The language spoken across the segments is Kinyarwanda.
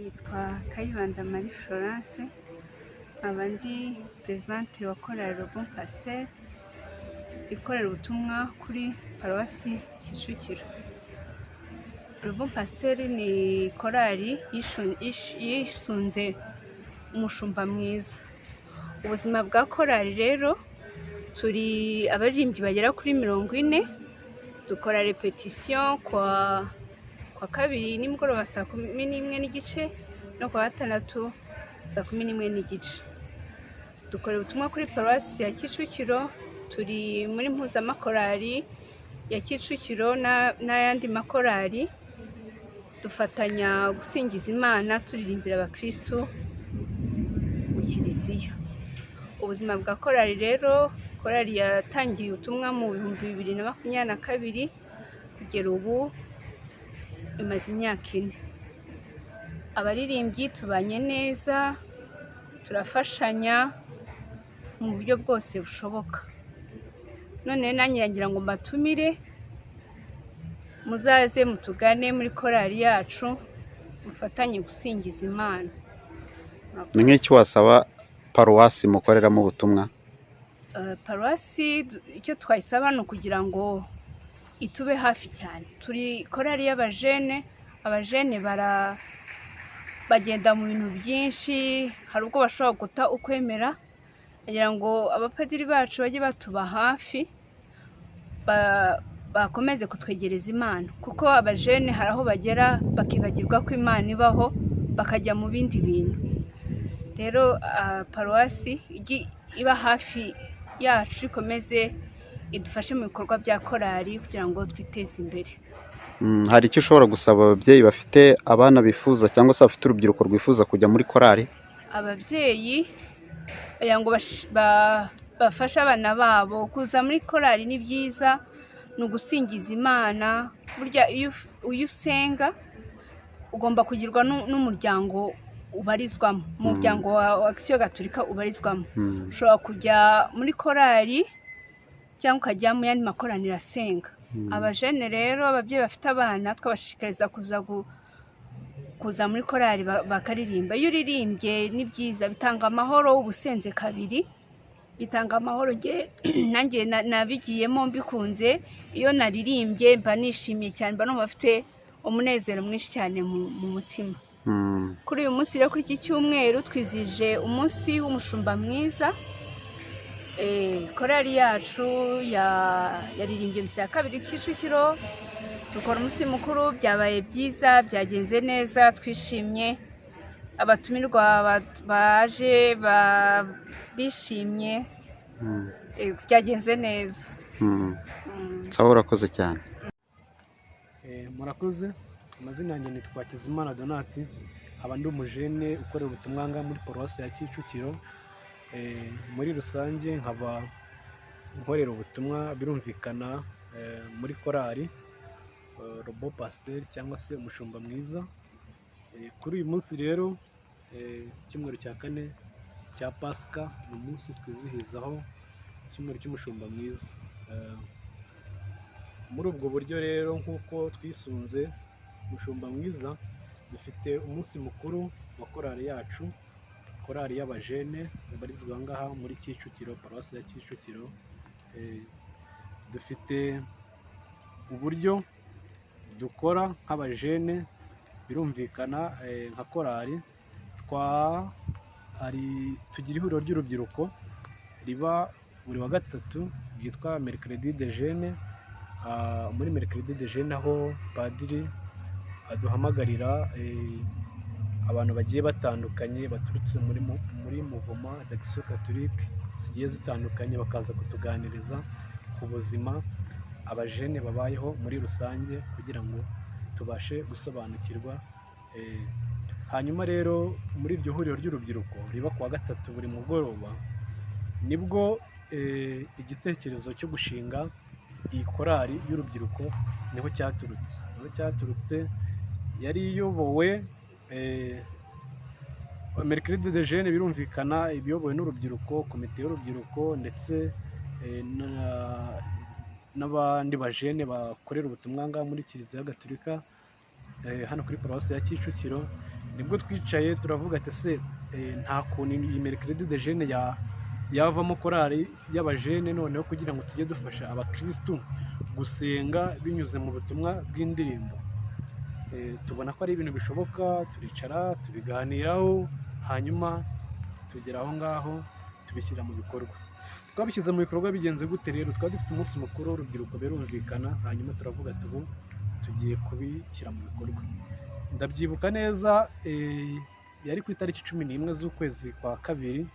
Nitwa Kayibanda Marie Florence, nkaba ndi Presidente wa Korali Le Bon Pasteur ikorera ubutumwa kuri Paruwasi Kicukiro. Le Bon Pasteur ni korali yisunze umushumba mwiza. Ubuzima bwa korali rero, turi abaririmbyi bagera kuri 40, dukora repetition kwa kabiri nimugoroba saa 11:15 no kwa gatandatu saa 11:15. Dukora ubutumwa kuri Paruwasi ya Kicukiro, turi muri mpuzamakorali ya Kicukiro n'ayandi makorali, dufatanya gusingiza Imana turirimbira abakristo mu kiliziya. Ubuzima bwa korali rero, korali yatangiye ubutumwa mu 2022 kugera ubu imaze imyaka 4. Abaririmbyi tubanye neza, turafashanya mu buryo bwose bushoboka. None nanjye ngira ngo mbatumire muzaze mutugane muri korali yacu, mufatanye gusingiza Imana. Ni nk'iki wasaba paruwasi mukoreramo ubutumwa? Paruwasi icyo twayisaba ni ukugira ngo itube hafi cyane. Turi korali y'abajene, abajene bagenda mu bintu byinshi, hari ubwo bashobora guta ukwemera, kugira ngo abapadiri bacu bajye batuba hafi, bakomeze kutwegereza Imana, kuko abajene hari aho bagera bakibagirwa ko Imana ibaho, bakajya mu bindi bintu. Rero paruwasi iba hafi yacu, ikomeze idufashe mu bikorwa bya korali kugira ngo twiteze imbere. Hari icyo ushobora gusaba ababyeyi bafite abana bifuza cyangwa se bafite urubyiruko rwifuza kujya muri korali? Ababyeyi kugira ngo bafashe abana babo kuza muri korali ni byiza, ni ugusingiza Imana. Burya iyo usenga ugomba kugirwa n'umuryango ubarizwamo, umuryango wa Action Gatolika ubarizwamo. Ushobora kujya muri korali cyangwa ukajya mu yandi makoraniro asenga. Abajene rero, ababyeyi bafite abana, twabashishikariza kuza muri korali bakaririmba. Iyo uririmbye ni byiza, bitanga amahoro. Ubusenze kabiri bitanga amahoro. Nanjye nabigiyemo mbikunze, iyo naririmbye mba nishimiye cyane, mba numva mfite umunezero mwinshi cyane mu mutima. Kuri uyu munsi rero, kuri iki cyumweru twizije umunsi w'umushumba mwiza. Korali yacu yaririmbye misa ya kabiri Kicukiro, dukora umunsi mukuru, byabaye byiza, byagenze neza, twishimye. Abatumirwa baje bishimye, byagenze neza. Sawa, urakoze cyane. Murakoze. Amazina yanjye nitwa Kizimana Donati, aba ndi umujene ukorera ubutumwa muri Paruwasi ya Kicukiro. Muri rusange nkaba nkorera ubutumwa, birumvikana, muri korali Le Bon Pasteur cyangwa se umushumba mwiza. Kuri uyu munsi rero, icyumweru cya 4 cya Pasika, ni umunsi twizihizaho icyumweru cy'umushumba mwiza. Muri ubwo buryo rero, nk'uko twisunze umushumba mwiza, dufite umunsi mukuru wa korali yacu, korali y'abajene babarizwa ngaha muri Kicukiro, Paruwasi ya Kicukiro. Dufite uburyo dukora nk'abajene, birumvikana. Nka korali tugira ihuriro ry'urubyiruko riba buri wa gatatu, ryitwa Mercredi de Jeunes. Muri Mercredi de Jeunes aho padiri aduhamagarira abantu bagiye batandukanye baturutse muri mouvement d'Action Catholique zigiye zitandukanye, bakaza kutuganiriza ku buzima abajene babayeho muri rusange, kugira ngo tubashe gusobanukirwa. Hanyuma rero, muri iryo huriro ry'urubyiruko riba kuwa gatatu buri mugoroba, nibwo igitekerezo cyo gushinga iyi korali y'urubyiruko niho cyaturutse. Yari iyobowe Mercredi de Jeunes, birumvikana, ibiyobowe n'urubyiruko, komite y'urubyiruko, ndetse n'abandi bajene bakorera ubutumwa muri Kiliziya Gatolika hano kuri Paruwasi ya Kicukiro. nibwo twicaye turavuga ati se nta kuntu iyi Mercredi de Jeunes yavamo korali y'abajene noneho kugira ngo tujye dufasha abakirisitu gusenga binyuze mu butumwa bw'indirimbo. Tubona ko ari ibintu bishoboka, turicara tubiganiraho, hanyuma tugera aho ngaho tubishyira mu bikorwa. Twabishyize mu bikorwa bigenze gute rero? Twari dufite umunsi mukuru w'urubyiruko birumvikana, hanyuma turavuga ubu tugiye kubishyira mu bikorwa. Ndabyibuka neza, yari ku itariki 11 z'ukwezi kwa kabiri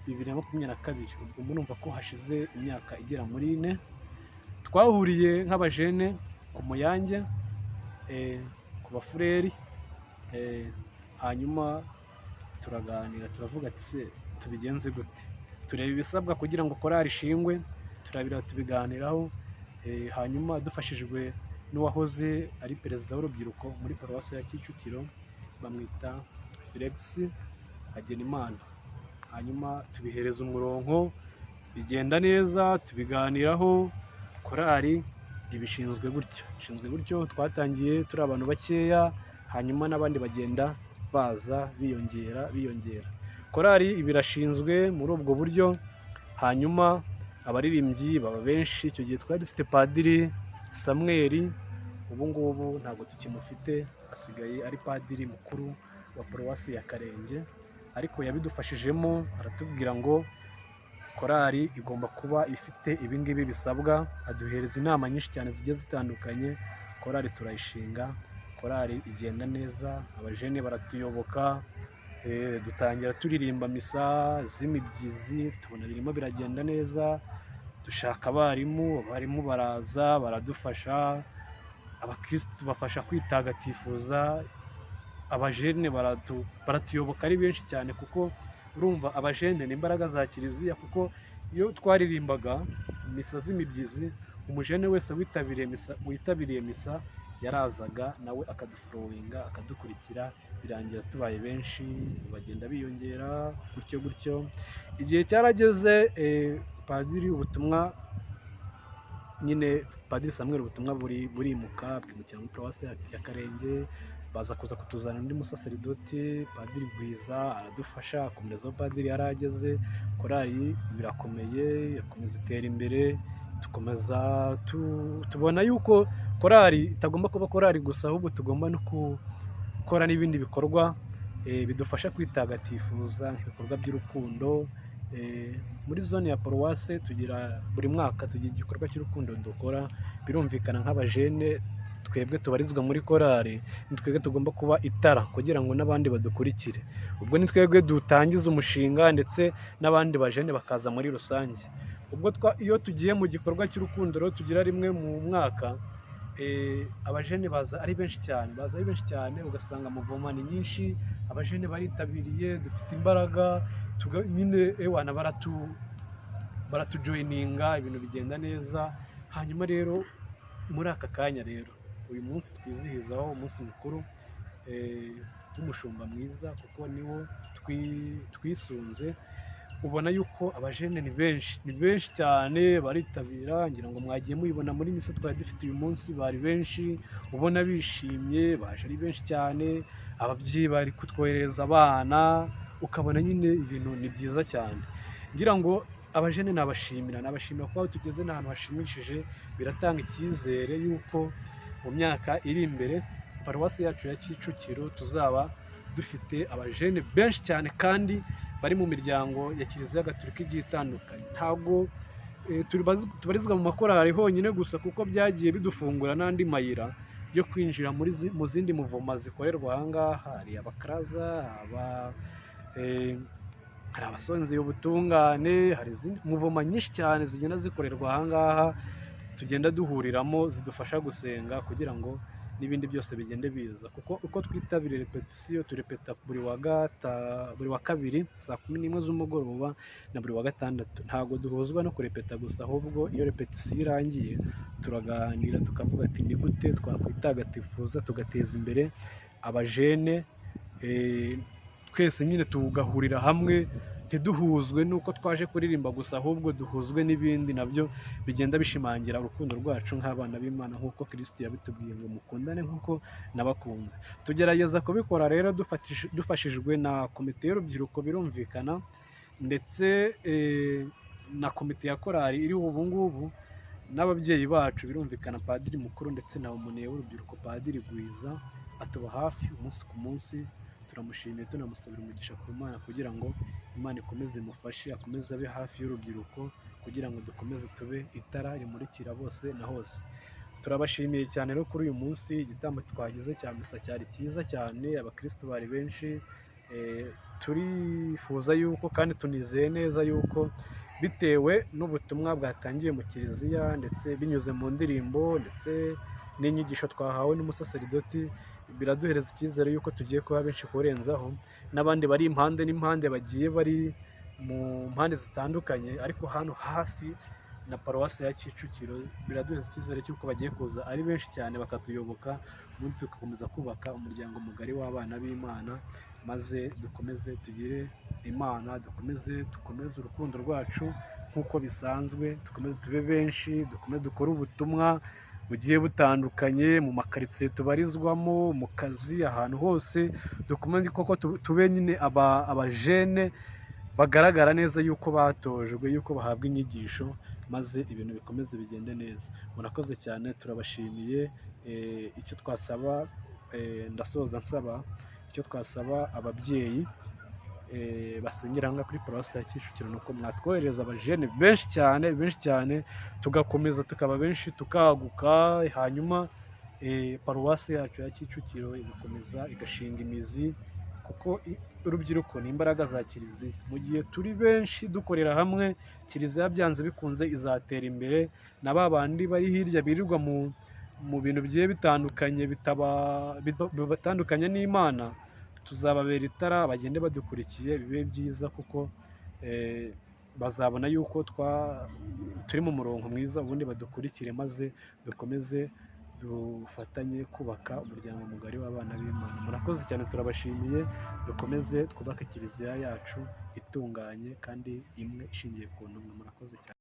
2022. Ubwo murumva ko hashize imyaka igera muri 4. Twahuriye nk'abajene ku Muyange, ku bafureri, hanyuma turaganira turavuga ati se tubigenze gute, tureba ibisabwa kugira ngo korali ishingwe, tubiganiraho, hanyuma dufashijwe n'uwahoze ari perezida w'urubyiruko muri paruwasi ya Kicukiro, bamwita Felix Hagenimana. Hanyuma tubihereza umurongo, bigenda neza, tubiganiraho, korali ibishinzwe gutyo. Twatangiye turi abantu bakeya, hanyuma n'abandi bagenda baza biyongera. Korali ibirashinzwe muri ubwo buryo, hanyuma abaririmbyi baba benshi. Icyo gihe twari dufite Padiri Samuel, ubu ngubu ntabwo tukimufite, asigaye ari padiri mukuru wa paruwasi ya Karenge, ariko yabidufashijemo, aratubwira ngo korali igomba kuba ifite ibingibi bisabwa, aduhereza inama nyinshi cyane zigiye zitandukanye. Korali turayishinga, korali igenda neza, abajene baratuyoboka, dutangira turirimba misa z'imibyizi, tubona birimo biragenda neza, dushaka abarimu baraza baradufasha, abakristo bafasha kwitagatifuza, abajene baratuyoboka ari benshi cyane, kuko urumva abajene ni imbaraga za kiliziya. Kuko iyo twaririmbaga misa z'imibyizi, umujene wese witabiriye misa yarazaga nawe akadufurowinga, akadukurikira, birangira tubaye benshi, bagenda biyongera gutyo. Igihe cyarageze, padiri Samuel ubutumwa burimuka, bwimukira muri paruwasi ya Karenge, baza kuza kutuzana undi musaseridoti, Padiri Gwiza, aradufasha akomerezaho padiri yari ageze. Korali birakomeye, yakomeza itera imbere, tukomeza tubona yuko korali itagomba kuba korali gusa, ahubwo tugomba no gukora n'ibindi bikorwa bidufasha kwitagatifuza, ibikorwa by'urukundo. Muri zone ya paruwase buri mwaka tugira igikorwa cy'urukundo dukora. Birumvikana nk'abajene twebwe tubarizwa muri korali, ni twebwe tugomba kuba itara kugira ngo n'abandi badukurikire. Ubwo ni twebwe dutangiza umushinga, ndetse n'abandi bajene bakaza muri rusange. Ubwo iyo tugiye mu gikorwa cy'urukundo rero tugira rimwe mu mwaka, abajene baza ari benshi cyane, ugasanga muvoma ni nyinshi, abajene baritabiriye, dufite imbaraga, nyine baratujoyininga, ibintu bigenda neza. Hanyuma rero muri aka kanya rero, uyu munsi twizihizaho umunsi mukuru w'umushumba mwiza, kuko niwo twisunze. Ubona yuko abajene ni benshi cyane, baritabira. Ngira ngo mwagiye mubibona muri misa twari dufite uyu munsi, bari benshi, ubona bishimye, baje ari benshi cyane. Ababyeyi bari kutwohereza abana, ukabona nyine ibintu ni byiza cyane. Ngira ngo abajene nabashimira kuba aho tugeze ni ahantu hashimishije. Biratanga icyizere yuko mu myaka iri imbere paruwasi yacu ya Kicukiro tuzaba dufite abajene benshi cyane, kandi bari mu miryango ya Kiliziya Gatolika igiye itandukanye. Ntabwo tubarizwa mu makorali honyine gusa, kuko byagiye bidufungura n'andi mayira yo kwinjira mu zindi muvoma zikorerwa aha ngaha. Hari abakaraza, hari abasonzeye ubutungane, hari izindi muvoma nyinshi cyane zigenda zikorerwa aha ngaha, tugenda duhuriramo, zidufasha gusenga kugira ngo n'ibindi byose bigende biza. Kuko uko twitabira repetisiyo, turepeta buri wa kabiri saa 11 z'umugoroba na buri wa gatandatu. Ntabwo duhuzwa no kurepeta gusa, ahubwo iyo repetisiyo irangiye turaganira tukavuga ati ni gute twakwitagatifuza tugateza imbere abajene, twese nyine tugahurira hamwe ntiduhuzwe n'uko twaje kuririmba gusa, ahubwo duhuzwe n'ibindi nabyo bigenda bishimangira urukundo rwacu nk'abana b'Imana, nk'uko Kristo yabitubwiye ngo mukundane nk'uko nabakunze. Tugerageza kubikora rero dufashijwe na komite y'urubyiruko birumvikana, ndetse na komite ya korali iriho ubu ngubu, n'ababyeyi bacu birumvikana, padiri mukuru ndetse na umuneye w'urubyiruko padiri Gwiza atuba hafi umunsi ku munsi. Turamushimiye tunamusabira umugisha ku Mana kugira ngo Imana ikomeze imufashe, akomeze abe hafi y'urubyiruko kugira ngo dukomeze tube itara rimurikira bose na hose. Turabashimiye cyane rero kuri uyu munsi, igitambo twagize cya misa cyari cyiza cyane, abakristo bari benshi. Turifuza yuko kandi tunizeye neza yuko bitewe n'ubutumwa bwatangiye mu kiliziya, ndetse binyuze mu ndirimbo ndetse n'inyigisho twahawe n'umusaseridoti, biraduhereza icyizere yuko tugiye kuba benshi kurenzaho, n'abandi bari impande n'impande bagiye bari mu mpande zitandukanye, ariko hano hafi na paruwasi ya Kicukiro biraduhereza icyizere cy'uko bagiye kuza ari benshi cyane bakatuyoboka, ubundi tugakomeza kubaka umuryango mugari w'abana b'Imana, maze dukomeze tugire Imana, dukomeze urukundo rwacu nk'uko bisanzwe, dukomeze tube benshi, dukomeze dukore ubutumwa bugiye butandukanye mu makaritsiye tubarizwamo, mu kazi, ahantu hose. Dukomeze koko tube nyine abajene bagaragara neza yuko batojwe, yuko bahabwa inyigisho, maze ibintu bikomeze bigende neza. Murakoze cyane, turabashimiye. Icyo twasaba, ndasoza nsaba, icyo twasaba ababyeyi basengera hanga kuri paruwasi ya Kicukiro nuko mwatwohereza abajene benshi cyane, tugakomeza tukaba benshi tukaguka, hanyuma paruwasi yacu ya Kicukiro igakomeza igashinga imizi, kuko urubyiruko ni imbaraga za kiliziya. Mu gihe turi benshi dukorera hamwe, kiliziya byanze bikunze izatera imbere, na ba bandi bari hirya birirwa mu bintu bigiye bitandukanye bibatandukanye n'Imana, tuzababera itara, bagende badukurikiye, bibe byiza, kuko bazabona yuko turi mu murongo mwiza, ubundi badukurikire, maze dukomeze dufatanye kubaka umuryango mugari w'abana b'Imana. Murakoze cyane, turabashimiye. Dukomeze twubake kiliziya yacu itunganye kandi imwe ishingiye ku ntumwa. Murakoze cyane.